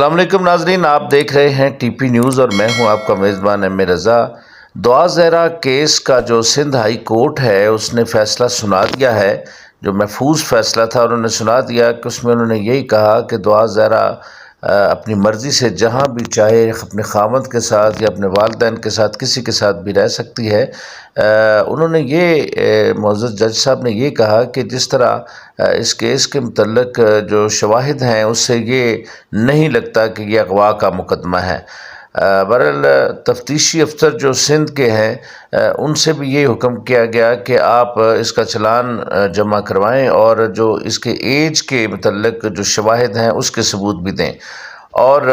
अस्सलाम वालेकुम नाजरीन, आप देख रहे हैं टीपी न्यूज़ और मैं हूं आपका मेज़बान एम ए रज़ा। दुआ ज़हरा केस का जो सिंध हाई कोर्ट है उसने फ़ैसला सुना दिया है, जो महफूज फ़ैसला था उन्होंने सुना दिया कि उसमें उन्होंने यही कहा कि दुआ ज़हरा अपनी मर्ज़ी से जहाँ भी चाहे अपने ख़ावंद के साथ या अपने वालिदैन के साथ किसी के साथ भी रह सकती है। उन्होंने ये मुअज़्ज़ज़ जज साहब ने ये कहा कि जिस तरह इस केस के मुतल्लिक़ जो शवाहिद हैं उससे ये नहीं लगता कि ये अगवा का मुकदमा है। बहरहाल तफ्तीशी अफसर जो सिंध के हैं उनसे भी ये हुक्म किया गया कि आप इसका चालान जमा करवाएं और जो इसके एज के मुतल्लिक़ जो शवाहिद हैं उसके सबूत भी दें और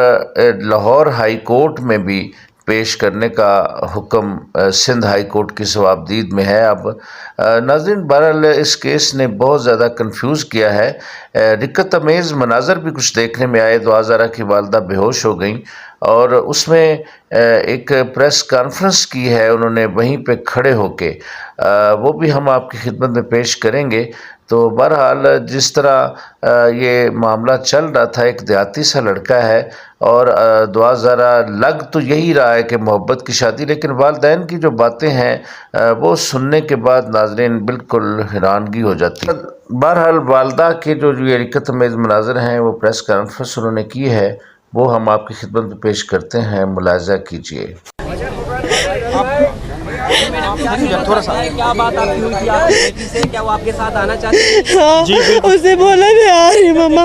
लाहौर हाई कोर्ट में भी पेश करने का हुक्म सिंध हाई कोर्ट की सवाबदीद में है। अब नाज़रीन, बहरहाल इस केस ने बहुत ज़्यादा कंफ्यूज किया है। दिक्कत अमेज़ मनाज़र भी कुछ देखने में आए। दुआ ज़हरा की वालदा बेहोश हो गई और उसमें एक प्रेस कॉन्फ्रेंस की है उन्होंने वहीं पे खड़े होके, वो भी हम आपकी खिदमत में पेश करेंगे। तो बहरहाल जिस तरह ये मामला चल रहा था, एक देहाती सा लड़का है और दुआ ज़हरा लग तो यही रहा है कि मोहब्बत की शादी, लेकिन वालिदैन की जो बातें हैं वो सुनने के बाद नाज़रीन बिल्कुल हैरानगी हो जाती है। बहरहाल वालदा के जो ये दिक्कत अमेज़ मनाज़र हैं वो प्रेस कॉन्फ्रेंस उन्होंने की है, वो हम आपकी खिदमत में पेश करते हैं, मुलाहिज़ा कीजिए। थोड़ा सा क्या बात आपकी हुई थी आपकी बेटी से? क्या वो आपके साथ आना चाहती है? हाँ, उसने बोला मैं आ रही मम्मा।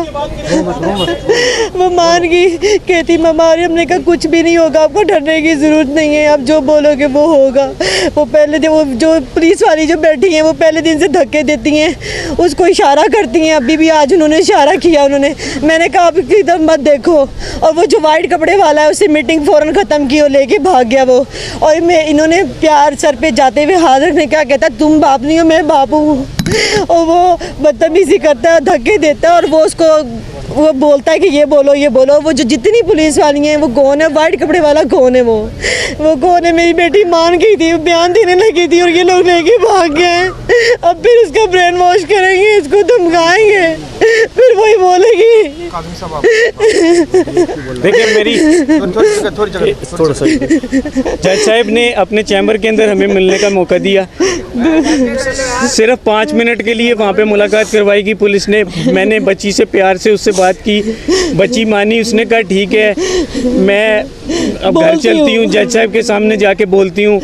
वो मान गई, कहती मम्मा आ रही। हमने कहा कुछ भी नहीं होगा, आपको डरने की ज़रूरत नहीं है, आप जो बोलोगे वो होगा। वो पहले दिन वो जो पुलिस वाली जो बैठी हैं वो पहले दिन से धक्के देती हैं, उसको इशारा करती हैं। अभी भी आज उन्होंने इशारा किया उन्होंने, मैंने कहा आप इधर मत देखो। और वो जो वाइट कपड़े वाला है उससे मीटिंग फ़ौरन ख़त्म की और लेके भाग गया वो। और मैं इन्होंने प्यार सर पे जाते हुए हाथ रखने क्या कहता, तुम बाप नहीं हो मैं बाप हूँ। और वो बदतमीजी करता है, धक्के देता है और वो उसको वो बोलता है कि ये बोलो ये बोलो। वो जो जितनी पुलिस वाली हैं वो कौन है, वाइट कपड़े वाला कौन है, वो कौन है? मेरी बेटी मान गई थी, बयान देने लगी थी और ये लोग लेके भाग गए। अब फिर उसका ब्रेन वॉश करेंगे, इसको धमकाएंगे, फिर वही बोलेगी। देखिए मेरी थोड़ा सा जज साहब ने अपने चैम्बर के अंदर हमें मिलने का मौका दिया, सिर्फ 5 मिनट के लिए वहाँ पे मुलाकात करवाई की पुलिस ने। मैंने बच्ची से प्यार से उससे बात की, बच्ची मानी, उसने कहा ठीक है मैं अब घर चलती हूँ, जज साहब के सामने जाके बोलती हूँ।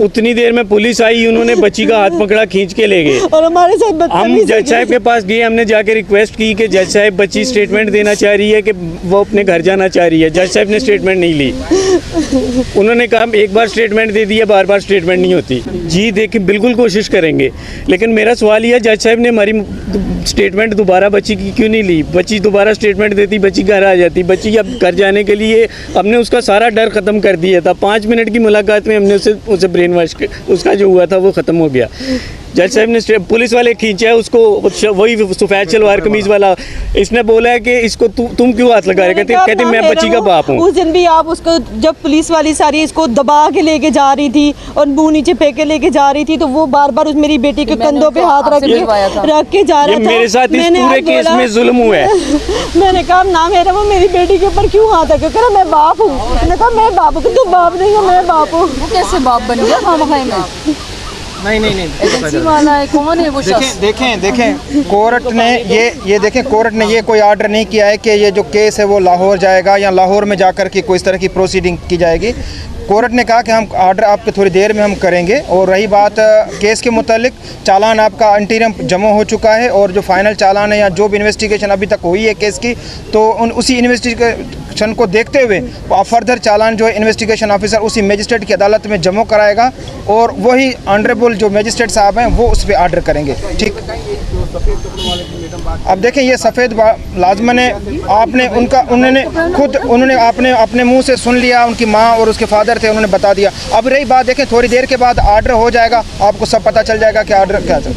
उतनी देर में पुलिस आई, उन्होंने बच्ची का हाथ पकड़ा, खींच के ले गए और हमारे साथ हम जज साहब के पास गए। हमने जाके रिक्वेस्ट की कि जज साहब बच्ची स्टेटमेंट देना चाह रही है कि वो अपने घर जाना चाह रही है। जज साहब ने स्टेटमेंट नहीं ली, उन्होंने कहा एक बार स्टेटमेंट दे दी है, बार बार स्टेटमेंट नहीं होती। जी देखिए बिल्कुल कोशिश करेंगे, लेकिन मेरा सवाल यह जज साहब ने हमारी स्टेटमेंट दोबारा बच्ची की क्यों नहीं ली? बच्ची दोबारा स्टेटमेंट देती, बच्ची घर आ जाती। बच्ची अब घर जाने के लिए हमने उसका सारा डर ख़त्म कर दिया था। 5 मिनट की मुलाकात में हमने उसे ब्रेन वॉश, उसका जो हुआ था वो ख़त्म हो गया। जज साहब ने पुलिस वाले खींचा है उसको, वही सफ़ेद शलवार कमीज़ वाला, इसने बोला है कि इसको तुम क्यों हाथ लगा रहे? कहते मैं बच्ची का बाप हूँ। उस दिन भी आप उसको जब पुलिस वाली सारी इसको दबा के लेके जा रही थी और मुंह नीचे फेंक के लेके जा रही थी, तो वो बार बार उस मेरी बेटी के कंधों पे हाथ रख के जा रहा था। मेरे साथ इस पूरे केस में जुल्म हुआ है। मैंने कहा ना मेरा, वो मेरी बेटी के ऊपर क्यों हाथ रखे? कहा मैं बाप हूँ। मैंने कहा मैं बाप हूँ। तू बाप नहीं हो, मैं बाप हूँ। कैसे बाप बन गया खामखाई में? नहीं एजेंसी वाला है, कौन है वो शख्स? देखें कोर्ट ने ये देखें, कोर्ट ने ये कोई आर्डर नहीं किया है कि ये जो केस है वो लाहौर जाएगा या लाहौर में जाकर के कोई इस तरह की प्रोसीडिंग की जाएगी। कोर्ट ने कहा कि हम आर्डर आपके थोड़ी देर में हम करेंगे। और रही बात केस के मुतालिक, चालान आपका अंतरिम जमा हो चुका है और जो फाइनल चालान है या जो भी इन्वेस्टिगेशन अभी तक हुई है केस की, तो उसी इन्वेस्टिगेशन को देखते हुए फर्दर चालान जो है इन्वेस्टिगेशन ऑफिसर उसी मजिस्ट्रेट की अदालत में जमा कराएगा और वही ऑनरेबल जो मजिस्ट्रेट साहब हैं वो उस पर आर्डर करेंगे। ठीक, अब देखें ये सफ़ेद लाजमन है, उन्होंने आपने अपने मुंह से सुन लिया, उनकी माँ और उसके फादर थे, उन्होंने बता दिया। अब रही बात, देखें थोड़ी देर के बाद आर्डर हो जाएगा, आपको सब पता चल जाएगा कि आर्डर क्या था।